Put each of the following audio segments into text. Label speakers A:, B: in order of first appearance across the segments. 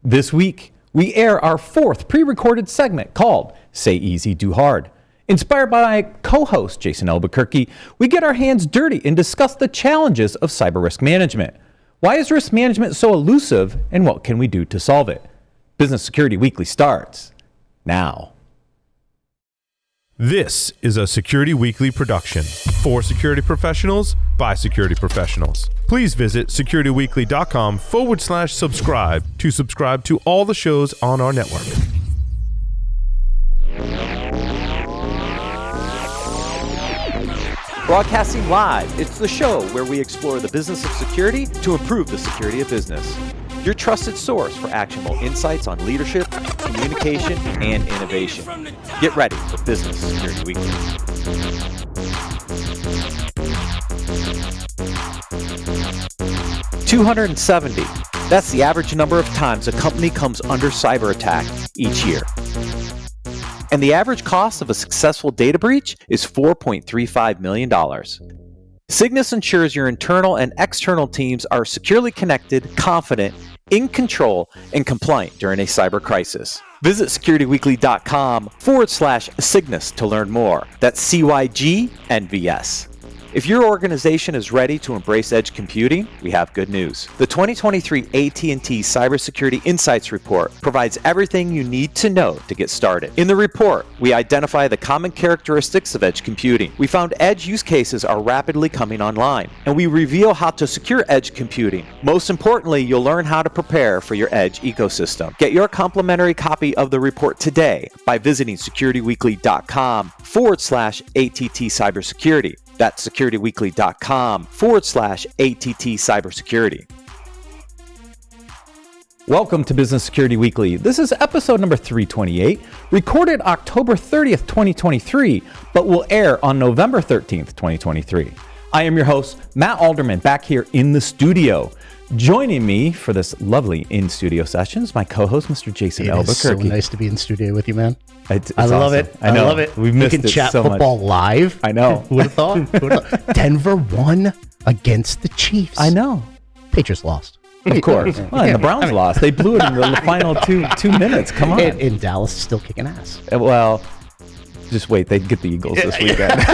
A: This week, we air our fourth pre-recorded segment called Say Easy, Do Hard. Inspired by my co-host, Jason Albuquerque, we get our hands dirty and discuss the challenges of cyber risk management. Why is risk management so elusive, and what can we do to solve it? Business Security Weekly starts now.
B: This is a Security Weekly production for security professionals by security professionals. Please visit securityweekly.com/subscribe to subscribe to all the shows on our network.
A: Broadcasting live, it's the show where we explore the business of security to improve the security of business. Your trusted source for actionable insights on leadership, communication, and innovation. Get ready for Business Security Weekly. $270. That's the average number of times a company comes under cyber attack each year. And the average cost of a successful data breach is $4.35 million. Cygnus ensures your internal and external teams are securely connected, confident, in control, and compliant during a cyber crisis. Visit securityweekly.com/Cygnus to learn more. That's CYGNVS. If your organization is ready to embrace edge computing, we have good news. The 2023 AT&T Cybersecurity Insights Report provides everything you need to know to get started. In the report, we identify the common characteristics of edge computing. We found edge use cases are rapidly coming online, and we reveal how to secure edge computing. Most importantly, you'll learn how to prepare for your edge ecosystem. Get your complimentary copy of the report today by visiting securityweekly.com/ATT Cybersecurity. That's securityweekly.com/ATT Cybersecurity. Welcome to Business Security Weekly. This is episode number 328, recorded October 30th, 2023, but will air on November 13th, 2023. I am your host, Matt Alderman, back here in the studio. Joining me for this lovely in-studio session is my co-host, Mr. Jason Albuquerque.
C: It's so nice to be in studio with you, man.
A: It's
C: I love
A: awesome.
C: it.
A: I know.
C: I love it.
A: We've missed
C: we can
A: it
C: chat
A: so
C: football
A: much.
C: live.
A: I know.
C: Who would have thought? Denver won against the Chiefs.
A: I know.
C: Patriots lost.
A: Of course. Well, and the Browns lost. They blew it in the final two minutes. Come on.
C: And Dallas is still kicking ass.
A: Well, just wait. They get the Eagles this weekend.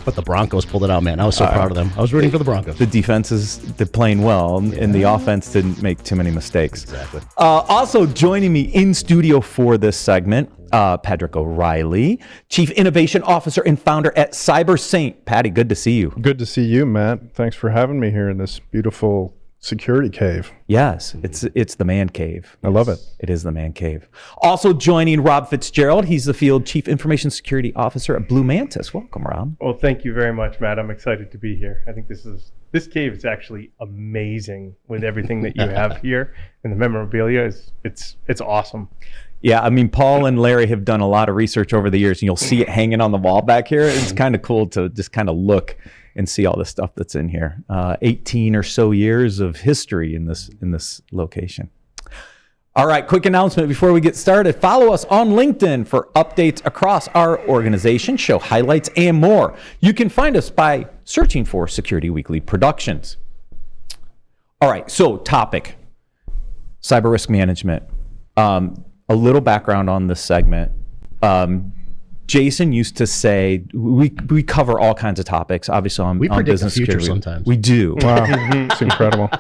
C: But the Broncos pulled it out, man. I was so proud of them. I was rooting for the Broncos.
A: The defense they're playing well, and the offense didn't make too many mistakes.
C: Exactly.
A: Also joining me in studio for this segment, Patrick O'Reilly, Chief Innovation Officer and founder at Cyber Saint. Patty, good to see you.
D: Good to see you, Matt. Thanks for having me here in this beautiful security cave.
A: Yes, it's the man cave.
D: I love it.
A: It is the man cave. Also joining Rob Fitzgerald. He's the Field Chief Information Security Officer at Blue Mantis. Welcome, Rob.
E: Well, thank you very much, Matt. I'm excited to be here. I think this cave is actually amazing with everything that you have here, and the memorabilia it's awesome.
A: Yeah, I mean, Paul and Larry have done a lot of research over the years, and you'll see it hanging on the wall back here. It's kind of cool to just kind of look and see all the stuff that's in here. 18 or so years of history in this location. All right, quick announcement before we get started. Follow us on LinkedIn for updates across our organization, show highlights, and more. You can find us by searching for Security Weekly Productions. All right, so topic, cyber risk management. A little background on this segment. Jason used to say we cover all kinds of topics, obviously on business
C: the future
A: security.
C: sometimes.
A: We do.
D: Wow, it's incredible.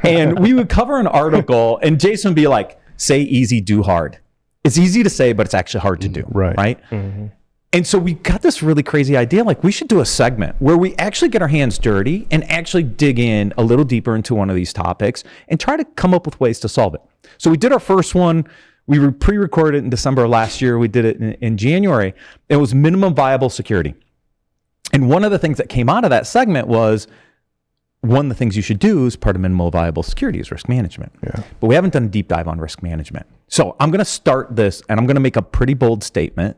A: And we would cover an article, and Jason would be like, "Say easy, do hard." It's easy to say, but it's actually hard to do. Right.
D: Mm-hmm.
A: And so we got this really crazy idea, like we should do a segment where we actually get our hands dirty and actually dig in a little deeper into one of these topics and try to come up with ways to solve it. So we did our first one. We pre-recorded it in December of last year. We did it in January. It was minimum viable security. And one of the things that came out of that segment was one of the things you should do as part of minimal viable security is risk management.
D: Yeah.
A: But we haven't done a deep dive on risk management. So I'm going to start this, and I'm going to make a pretty bold statement,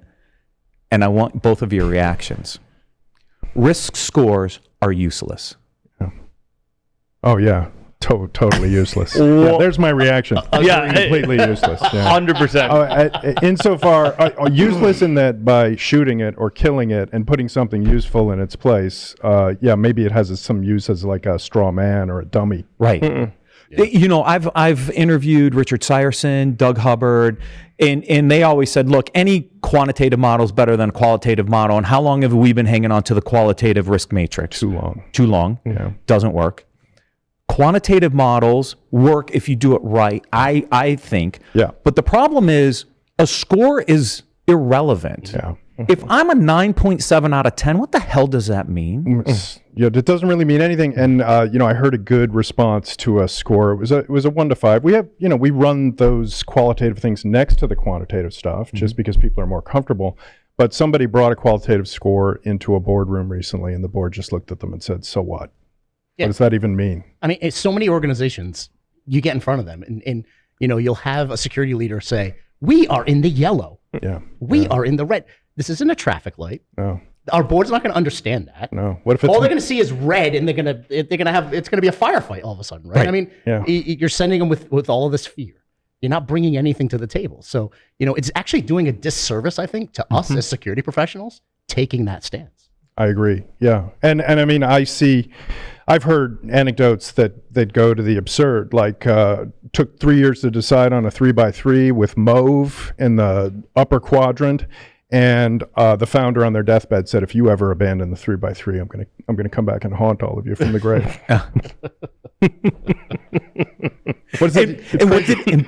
A: and I want both of your reactions. Risk scores are useless.
D: Yeah. Oh, yeah. Totally useless. Yeah, there's my reaction. Completely useless. Yeah.
E: 100%.
D: Insofar, useless in that by shooting it or killing it and putting something useful in its place, maybe it has some use as like a straw man or a dummy.
A: Right. You know, I've interviewed Richard Sierson, Doug Hubbard, and they always said, look, any quantitative model is better than a qualitative model. And how long have we been hanging on to the qualitative risk matrix?
D: Too long.
A: Too long.
D: Yeah.
A: Doesn't work. Quantitative models work if you do it right, I think.
D: Yeah.
A: But the problem is a score is irrelevant.
D: Yeah.
A: If I'm a 9.7 out of 10, what the hell does that mean?
D: Yeah, it doesn't really mean anything. And you know, I heard a good response to a score. It was a 1 to 5. We have, you know, we run those qualitative things next to the quantitative stuff just because people are more comfortable. But somebody brought a qualitative score into a boardroom recently, and the board just looked at them and said, "So what?
C: Yeah.
D: What does that even mean?"
C: I mean, it's so many organizations, you get in front of them and you know, you'll have a security leader say, we are in the yellow.
D: Yeah.
C: We are in the red. This isn't a traffic light.
D: No.
C: Our board's not going to understand that.
D: No. What if it's
C: All they're going to see is red, and they're going to have, it's going to be a firefight all of a sudden, right? I mean,
D: Yeah.
C: you're sending them with all of this fear. You're not bringing anything to the table. So, you know, it's actually doing a disservice, I think, to us as security professionals taking that stance.
D: I agree. Yeah. And I mean, I've heard anecdotes that go to the absurd, like took 3 years to decide on a 3x3 with mauve in the upper quadrant. And the founder on their deathbed said, if you ever abandon the 3x3, I'm gonna come back and haunt all of you from the grave.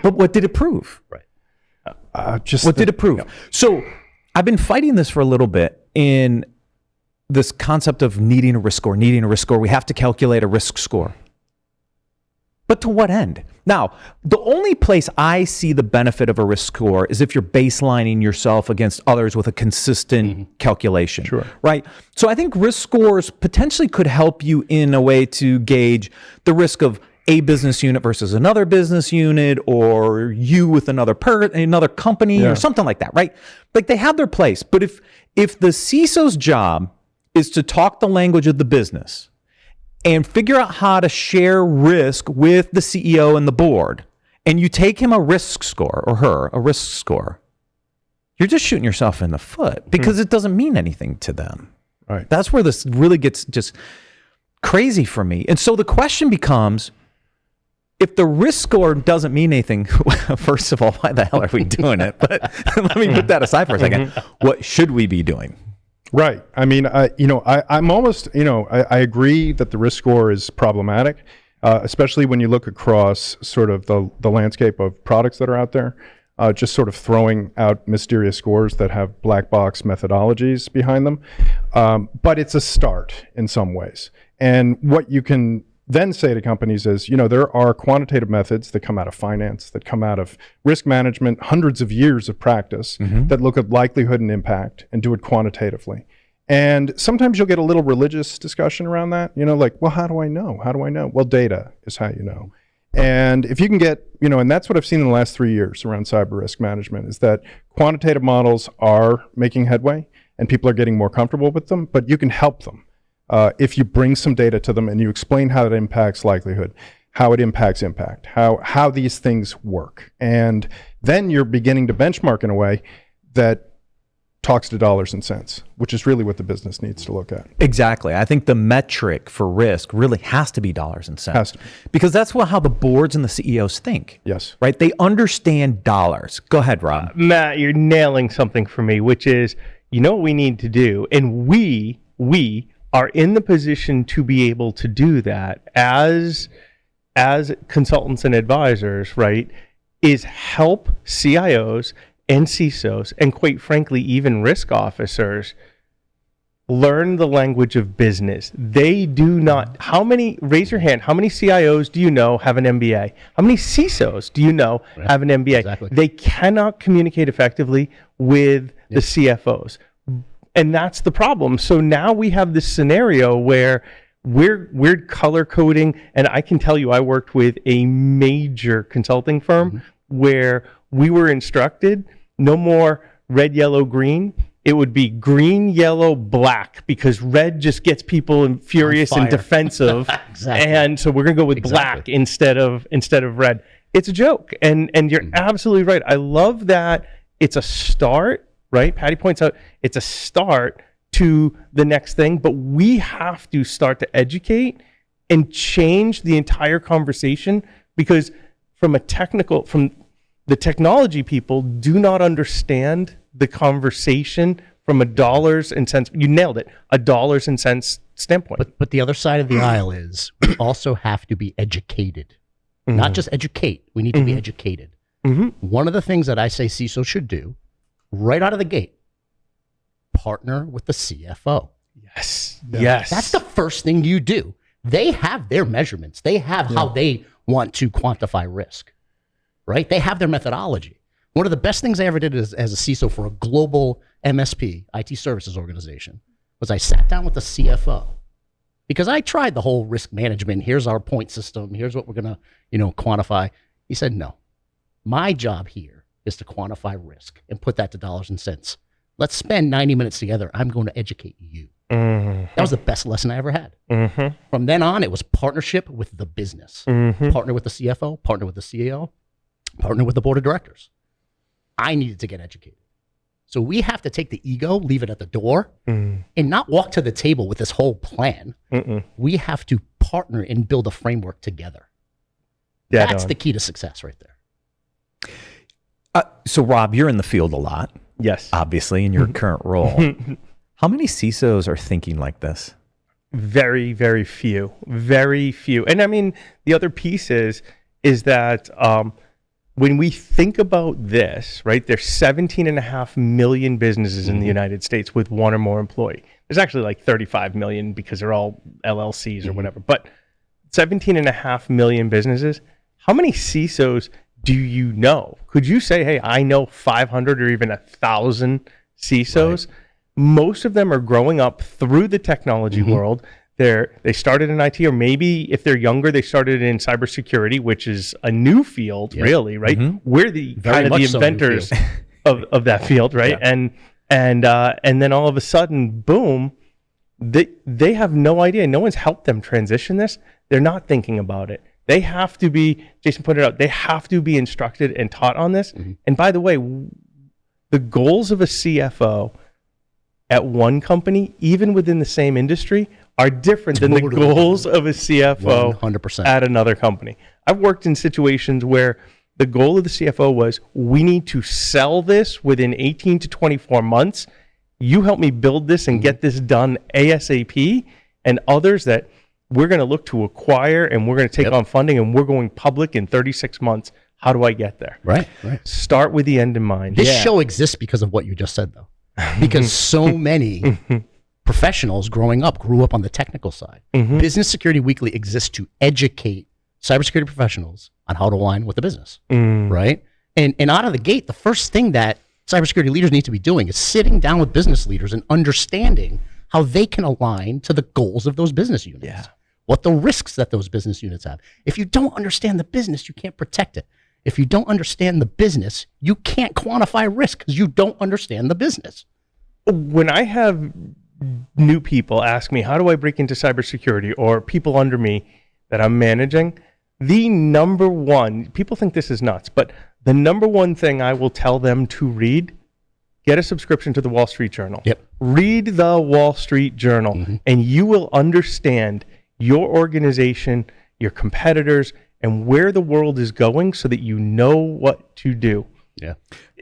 A: But what did it prove?
C: Right.
A: What did it prove? So I've been fighting this for a little bit in this concept of needing a risk score. We have to calculate a risk score. But to what end? Now, the only place I see the benefit of a risk score is if you're baselining yourself against others with a consistent calculation.
D: Sure.
A: Right? So I think risk scores potentially could help you in a way to gauge the risk of a business unit versus another business unit, or you with another company or something like that, right? Like they have their place. But if the CISO's job is to talk the language of the business and figure out how to share risk with the CEO and the board, and you take him a risk score or her a risk score, you're just shooting yourself in the foot because it doesn't mean anything to them.
D: Right.
A: That's where this really gets just crazy for me. And so the question becomes, if the risk score doesn't mean anything, first of all, why the hell are we doing it? But let me put that aside for a second. What should we be doing?
D: Right. I mean, I'm almost, I agree that the risk score is problematic, especially when you look across sort of the landscape of products that are out there, just sort of throwing out mysterious scores that have black box methodologies behind them. But it's a start in some ways. And what you can then say to companies is, there are quantitative methods that come out of finance, that come out of risk management, hundreds of years of practice that look at likelihood and impact and do it quantitatively. And sometimes you'll get a little religious discussion around that, like, well, how do I know? How do I know? Well, data is how you know. And if you can get, and that's what I've seen in the last 3 years around cyber risk management, is that quantitative models are making headway and people are getting more comfortable with them, but you can help them. If you bring some data to them and you explain how it impacts likelihood, how it impacts impact, how these things work. And then you're beginning to benchmark in a way that talks to dollars and cents, which is really what the business needs to look at.
A: Exactly. I think the metric for risk really has to be dollars and cents.
D: Has to be.
A: Because that's how the boards and the CEOs think.
D: Yes.
A: Right? They understand dollars. Go ahead, Rob.
E: Matt, you're nailing something for me, which is, what we need to do, and we are in the position to be able to do that as consultants and advisors, right, is help CIOs and CISOs, and quite frankly, even risk officers, learn the language of business. They do not, raise your hand, how many CIOs do you know have an MBA? How many CISOs do you know have an MBA?
C: Exactly.
E: They cannot communicate effectively with the CFOs. And that's the problem. So now we have this scenario where we're color coding, and I can tell you I worked with a major consulting firm where we were instructed no more red, yellow, green. It would be green, yellow, black, because red just gets people furious and defensive.
C: Exactly.
E: And so we're going to go with black instead of red. It's a joke. And you're absolutely right. I love that it's a start. Right? Patty points out it's a start to the next thing, but we have to start to educate and change the entire conversation because from the technology people do not understand the conversation from a dollars and cents. You nailed it. A dollars and cents standpoint.
C: But the other side of the aisle is we also have to be educated. Not just educate. We need to be educated. One of the things that I say CISO should do right out of the gate, partner with the CFO.
E: Yes. Yes.
C: That's the first thing you do. They have their measurements. They have how they want to quantify risk, right? They have their methodology. One of the best things I ever did as a CISO for a global MSP, IT services organization, was I sat down with the CFO because I tried the whole risk management. Here's our point system. Here's what we're going to, quantify. He said, no, my job here is to quantify risk and put that to dollars and cents. Let's spend 90 minutes together. I'm going to educate you. That was the best lesson I ever had. From then on, it was partnership with the business. Partner with the CFO, partner with the CEO, partner with the board of directors. I needed to get educated. So we have to take the ego, leave it at the door, and not walk to the table with this whole plan. We have to partner and build a framework together. That's the key to success right there.
A: So Rob, you're in the field a lot.
E: Yes.
A: Obviously, in your current role. How many CISOs are thinking like this?
E: Very, very few. Very few. And I mean, the other piece is that when we think about this, right, there's 17.5 million businesses in the United States with one or more employee. There's actually like 35 million because they're all LLCs or whatever. But 17.5 million businesses, how many CISOs do you know? Could you say, hey, I know 500 or even 1,000 CISOs? Right. Most of them are growing up through the technology world. They started in IT, or maybe if they're younger, they started in cybersecurity, which is a new field, really, right? We're the kind of the inventors of that field, right? And then all of a sudden, boom, they have no idea. No one's helped them transition this. They're not thinking about it. They have to be, Jason pointed out, they have to be instructed and taught on this. And by the way, the goals of a CFO at one company, even within the same industry, are different than the goals of a CFO
C: 100%.
E: At another company. I've worked in situations where the goal of the CFO was, we need to sell this within 18 to 24 months. You help me build this and get this done ASAP. And others that we're going to look to acquire and we're going to take on funding and we're going public in 36 months. How do I get there?
C: Right.
E: Start with the end in mind.
C: This show exists because of what you just said, though. Because so many professionals growing up grew up on the technical side. Business Security Weekly exists to educate cybersecurity professionals on how to align with the business, right? And out of the gate, the first thing that cybersecurity leaders need to be doing is sitting down with business leaders and understanding how they can align to the goals of those business units. What the risks that those business units have. If you don't understand the business, you can't protect it. If you don't understand the business, you can't quantify risk because you don't understand the business.
E: When I have new people ask me, how do I break into cybersecurity, or people under me that I'm managing, the number one, people think this is nuts, but the number one thing I will tell them to read, get a subscription to the Wall Street Journal. Read the Wall Street Journal, and you will understand your organization, your competitors, and where the world is going so that you know what to do.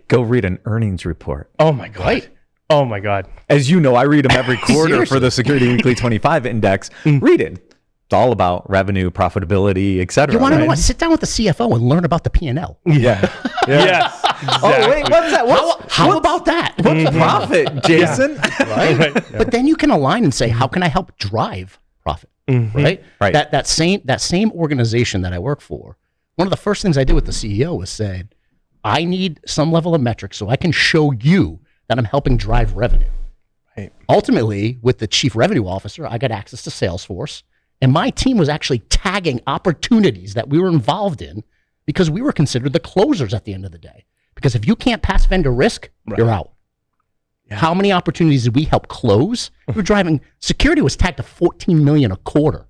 A: Go read an earnings report.
E: Oh my God. Oh my God.
A: As you know, I read them every quarter for the Security Weekly 25 Index. Read it. It's all about revenue, profitability, et cetera.
C: You want to know what? Sit down with the CFO and learn about the P&L.
E: Yes. Exactly.
A: Oh, wait, what's that?
C: How about that?
A: What's profit, Jason?
C: Right? But then you can align and say, how can I help drive profit? Right? That same organization that I work for, one of the first things I did with the CEO was said, I need some level of metrics so I can show you that I'm helping drive revenue. Ultimately, with the chief revenue officer, I got access to Salesforce, and my team was actually tagging opportunities that we were involved in because we were considered the closers at the end of the day. Because if you can't pass vendor risk, you're out. How many opportunities did we help close? We were driving, security was tagged to 14 million a quarter.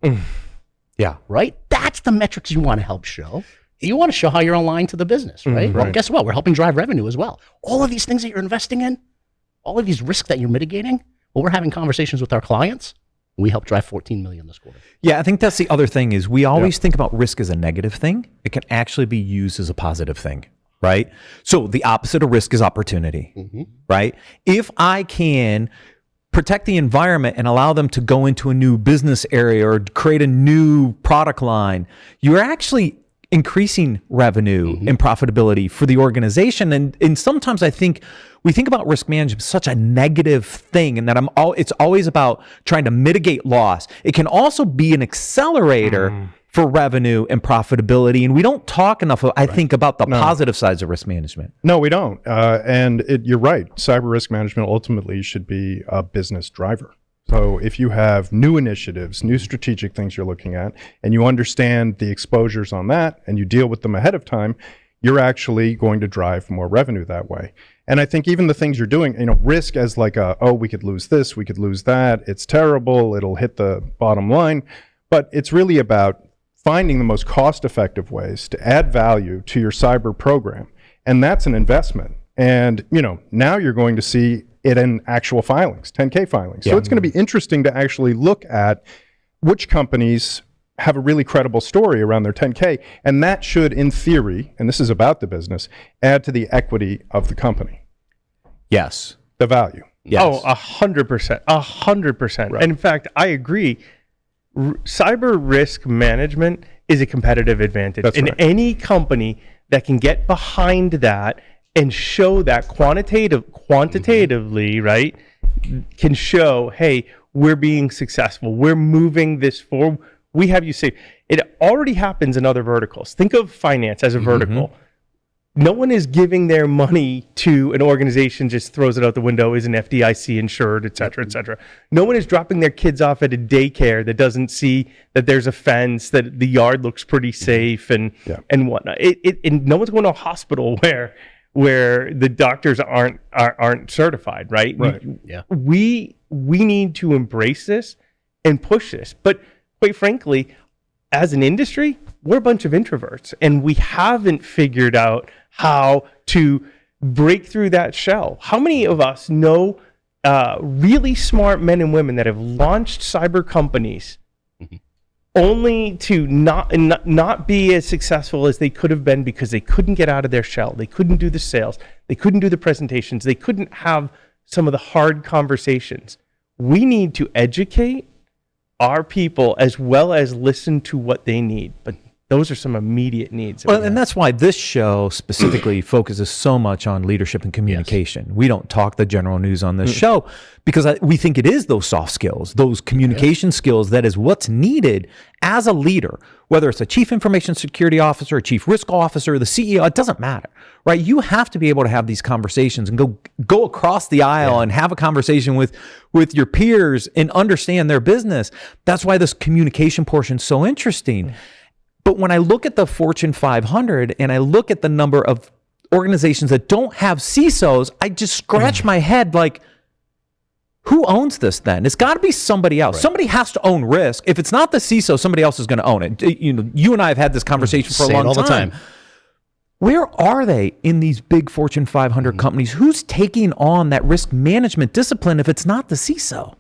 C: Right? That's the metrics you want to help show. You want to show how you're aligned to the business, right? Well, guess what? We're helping drive revenue as well. All of these things that you're investing in, all of these risks that you're mitigating, well, we're having conversations with our clients. We helped drive 14 million this quarter.
A: Yeah, I think that's the other thing is we always think about risk as a negative thing. It can actually be used as a positive thing, right? So the opposite of risk is opportunity, right? If I can protect the environment and allow them to go into a new business area or create a new product line, you're actually increasing revenue and profitability for the organization. And sometimes I think we think about risk management as such a negative thing, and that it's always about trying to mitigate loss. It can also be an accelerator for revenue and profitability. And we don't talk enough, I think, about the positive sides of risk management.
D: No, we don't. And you're right. Cyber risk management ultimately should be a business driver. So if you have new initiatives, new strategic things you're looking at, and you understand the exposures on that, and you deal with them ahead of time, you're actually going to drive more revenue that way. And I think even the things you're doing, risk as like we could lose this, we could lose that, it's terrible, it'll hit the bottom line. But it's really about finding the most cost-effective ways to add value to your cyber program. And that's an investment. And, now you're going to see it in actual filings, 10K filings. So it's going to be interesting to actually look at which companies have a really credible story around their 10K. And that should, in theory, and this is about the business, add to the equity of the company.
A: Yes.
D: The value.
A: Yes.
E: Oh, 100%. 100%.
D: Right.
E: And in fact, I agree. Cyber risk management is a competitive advantage.
D: That's
E: and
D: right.
E: any company that can get behind that and show that quantitatively, right, can show, hey, we're being successful. We're moving this forward. We have you safe. It already happens in other verticals. Think of finance as a vertical. No one is giving their money to an organization, just throws it out the window, isn't FDIC insured, et cetera, et cetera. No one is dropping their kids off at a daycare that doesn't see that there's a fence, that the yard looks pretty safe and whatnot. And no one's going to a hospital where the doctors aren't certified, right? We need to embrace this and push this. But quite frankly, as an industry, we're a bunch of introverts, and we haven't figured out how to break through that shell. How many of us know really smart men and women that have launched cyber companies only to not be as successful as they could have been because they couldn't get out of their shell? They couldn't do the sales. They couldn't do the presentations. They couldn't have some of the hard conversations. We need to educate our people as well as listen to what they need. But those are some immediate needs.
A: Well, and that's why this show specifically focuses so much on leadership and communication. Yes. We don't talk the general news on this show because we think it is those soft skills, those communication skills that is what's needed as a leader, whether it's a chief information security officer, a chief risk officer, the CEO, it doesn't matter, right? You have to be able to have these conversations and go across the aisle and have a conversation with your peers and understand their business. That's why this communication portion is so interesting. But when I look at the Fortune 500 and I look at the number of organizations that don't have CISOs, I just scratch my head like, who owns this then? It's got to be somebody else. Right. Somebody has to own risk. If it's not the CISO, somebody else is going to own it. You and I have had this conversation for a long time. Where are they in these big Fortune 500 companies? Who's taking on that risk management discipline if it's not the CISO?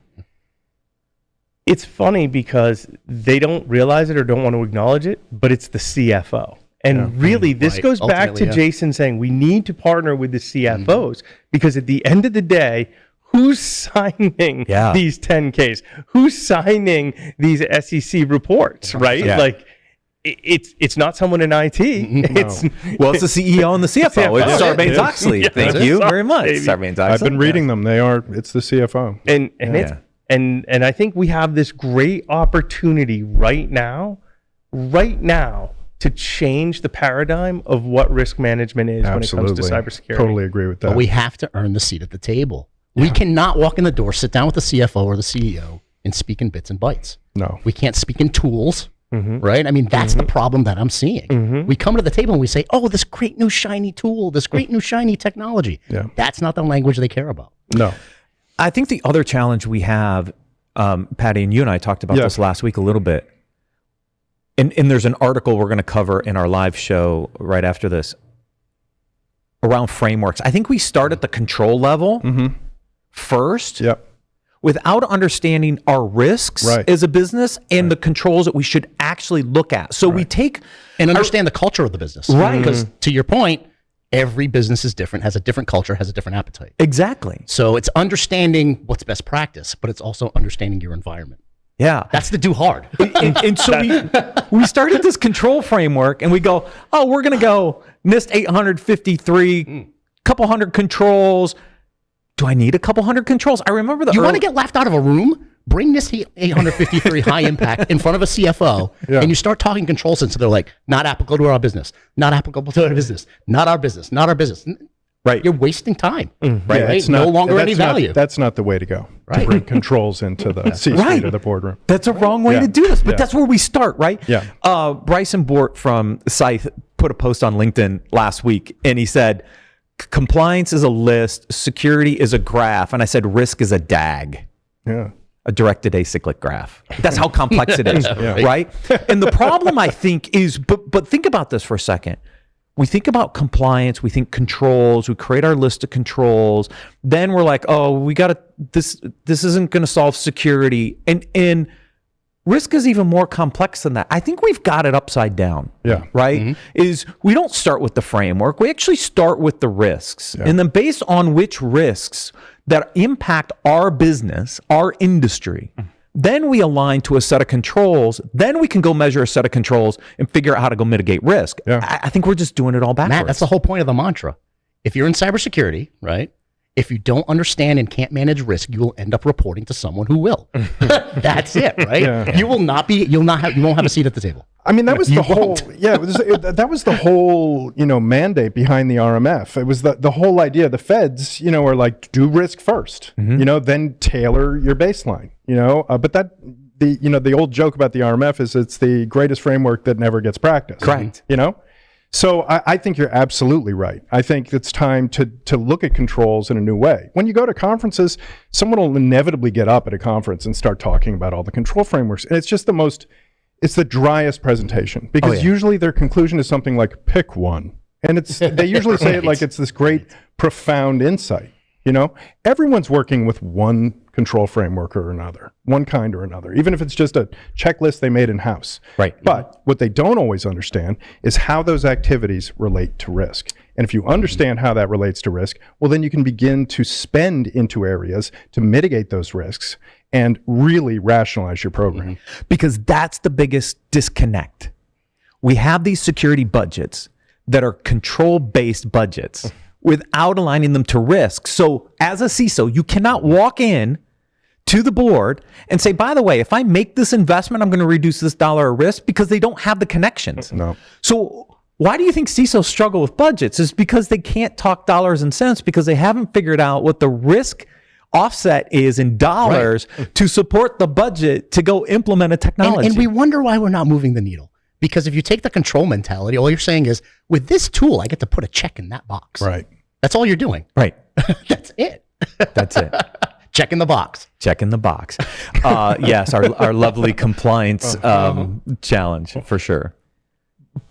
E: It's funny because they don't realize it or don't want to acknowledge it, but it's the CFO. And really, this goes back to Jason saying we need to partner with the CFOs because at the end of the day, who's signing these 10Ks? Who's signing these SEC reports, right? Yeah. Like, it's not someone in IT. It's the
A: CEO and the CFO. It's Sarbanes-Oxley. Thank you very much, Sarbanes-Oxley.
D: I've been reading them. It's the CFO.
E: And I think we have this great opportunity right now to change the paradigm of what risk management is when it comes to cybersecurity.
D: Totally agree with that.
C: But we have to earn the seat at the table. We cannot walk in the door, sit down with the CFO or the CEO and speak in bits and bytes.
D: No.
C: We can't speak in tools, right? I mean, that's the problem that I'm seeing. We come to the table and we say, oh, this great new shiny tool, this great new shiny technology. Yeah. That's not the language they care about.
D: No.
A: I think the other challenge we have, Patty, and you and I talked about this last week a little bit, and there's an article we're going to cover in our live show right after this around frameworks. I think we start at the control level first.
D: Yep.
A: without understanding our risks
D: Right.
A: as a business and the controls that we should actually look at. So we take
C: And understand the culture of the business.
A: Right.
C: Because to your point, every business is different, has a different culture, has a different appetite.
A: exactly.
C: So it's understanding what's best practice, but it's also understanding your environment.
A: Yeah.
C: That's the do hard.
A: And so we started this control framework and we go, oh, we're going to go NIST 853, couple hundred controls. Do I need a couple hundred controls? I remember
C: You want to get laughed out of a room? Bring this 853 high impact in front of a CFO, and you start talking control sense. So they're like, not applicable to our business, not applicable to our business, not our business, not our business.
A: Right.
C: You're wasting time. Right.
D: Yeah, it's
C: No
D: not-
C: longer any
D: that's not-
C: value.
D: That's not the way to go.
C: Right.
D: To bring controls into the C-suite
A: Right.
D: of the boardroom.
A: That's a wrong way
D: Yeah.
A: to do this, but
D: Yeah.
A: that's where we start, right?
D: Yeah.
A: Bryson Bort from Scythe put a post on LinkedIn last week, and he said, compliance is a list, security is a graph, and I said risk is a DAG.
D: Yeah.
A: A directed acyclic graph. That's how complex it is, right? And the problem, I think, is, but think about this for a second. We think about compliance, we think controls, we create our list of controls. Then we're like, oh, we got to, this isn't going to solve security. And risk is even more complex than that. I think we've got it upside down.
D: Yeah.
A: Right? Is we don't start with the framework. We actually start with the risks. And then based on which risks that impact our business, our industry, then we align to a set of controls. Then we can go measure a set of controls and figure out how to go mitigate risk.
D: Yeah.
A: I think we're just doing it all backwards.
C: Matt, that's the whole point of the mantra. If you're in cybersecurity, right? If you don't understand and can't manage risk, you will end up reporting to someone who will. That's it, right?
D: Yeah.
C: You will not be. You won't have a seat at the table.
D: I mean, that was
C: You
D: the whole,
C: won't.
D: that was the whole, mandate behind the RMF. It was the whole idea. The feds, are like, do risk first, then tailor your baseline, but the old joke about the RMF is it's the greatest framework that never gets practiced.
A: Correct.
D: So I think you're absolutely right. I think it's time to look at controls in a new way. When you go to conferences, someone will inevitably get up at a conference and start talking about all the control frameworks. And it's just it's the driest presentation because usually their conclusion is something like pick one. And they usually say it like it's this great, profound insight. Everyone's working with one control framework or another, one kind or another, even if it's just a checklist they made in-house.
A: Right.
D: But what they don't always understand is how those activities relate to risk. And if you understand how that relates to risk, well, then you can begin to spend into areas to mitigate those risks and really rationalize your program.
A: Because that's the biggest disconnect. We have these security budgets that are control-based budgets without aligning them to risk. So as a CISO, you cannot walk in to the board and say, by the way, if I make this investment, I'm going to reduce this dollar of risk, because they don't have the connections.
D: No.
A: So why do you think CISOs struggle with budgets? Is because they can't talk dollars and cents, because they haven't figured out what the risk offset is in dollars to support the budget to go implement a technology.
C: And we wonder why we're not moving the needle. Because if you take the control mentality, all you're saying is, with this tool, I get to put a check in that box.
D: Right.
C: That's all you're doing.
A: Right.
C: That's it.
A: That's it.
C: Check in the box.
A: Check in the box. Yes, our lovely compliance challenge for sure.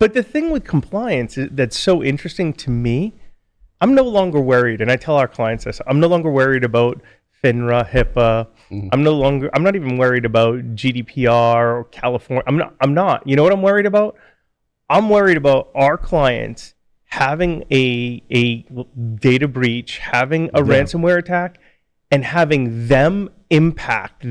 E: But the thing with compliance that's so interesting to me, I'm no longer worried, and I tell our clients this, I'm no longer worried about FINRA, HIPAA. I'm not even worried about GDPR or California. I'm not. You know what I'm worried about? I'm worried about our clients having a data breach, having a ransomware attack, and having them impact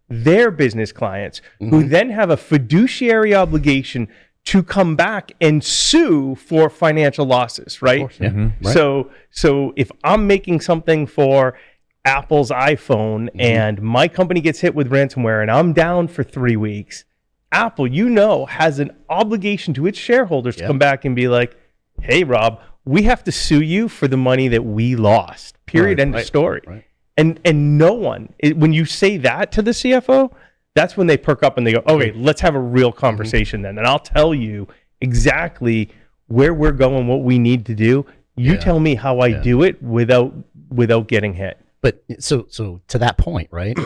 E: their business clients, who then have a fiduciary obligation to come back and sue for financial losses, right?
C: Right.
E: So if I'm making something for Apple's iPhone and my company gets hit with ransomware and I'm down for 3 weeks, Apple, has an obligation to its shareholders to come back and be like, hey, Rob, we have to sue you for the money that we lost. Period. End of story.
C: Right.
E: And no one, when you say that to the CFO, that's when they perk up and they go, okay, let's have a real conversation then. And I'll tell you exactly where we're going, what we need to do. You tell me how I do it without getting hit.
C: But so to that point, right?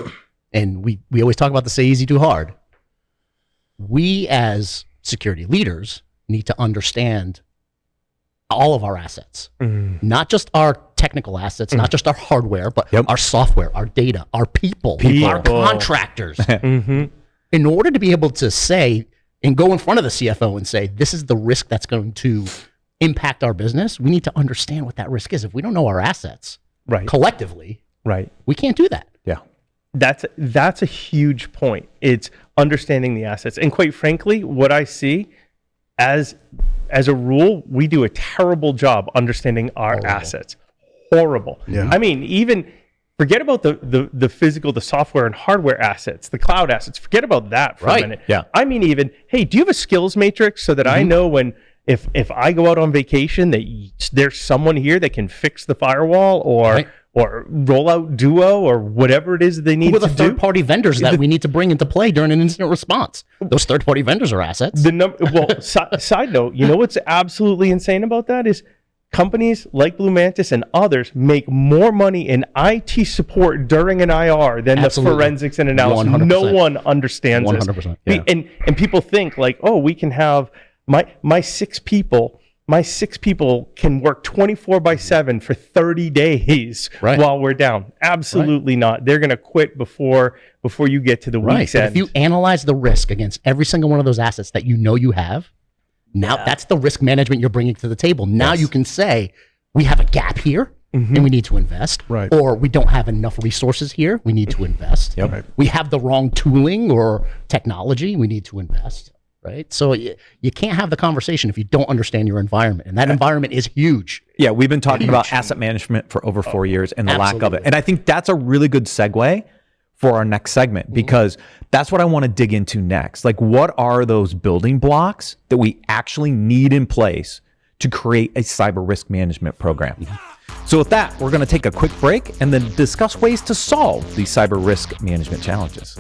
C: And we always talk about the say easy, do hard. We as security leaders need to understand all of our assets, not just our technical assets, not just our hardware, but our software, our data, our people. Our contractors. In order to be able to say and go in front of the CFO and say, this is the risk that's going to impact our business, we need to understand what that risk is. If we don't know our assets collectively, we can't do that.
A: Yeah.
E: That's a huge point. It's understanding the assets. And quite frankly, what I see as a rule, we do a terrible job understanding our assets. Horrible.
D: Yeah.
E: I mean, even forget about the physical, the software and hardware assets, the cloud assets. Forget about that for a minute.
A: Yeah.
E: I mean, even, hey, do you have a skills matrix so that I know when if I go out on vacation that there's someone here that can fix the firewall or roll out Duo or whatever it is they need to do?
C: Who are the third-party vendors that we need to bring into play during an incident response? Those third-party vendors are assets.
E: Side note, you know what's absolutely insane about that is companies like Blue Mantis and others make more money in IT support during an IR than the forensics and analysis.
C: 100%.
E: No one understands
C: 100%.
E: this. And people think like, oh, we can have my 6 people. My 6 people can work 24/7 for 30 days while we're down. Absolutely not. They're going to quit before you get to the week's end.
C: If you analyze the risk against every single one of those assets that you know you have, now that's the risk management you're bringing to the table. Now you can say, we have a gap here and we need to invest. Or we don't have enough resources here. We need to invest. We have the wrong tooling or technology. We need to invest. Right. So you can't have the conversation if you don't understand your environment. And that environment is huge.
A: Yeah. We've been talking about asset management for over 4 years and the lack of it. And I think that's a really good segue for our next segment, because that's what I want to dig into next. Like, what are those building blocks that we actually need in place to create a cyber risk management program? So with that, we're going to take a quick break and then discuss ways to solve these cyber risk management challenges.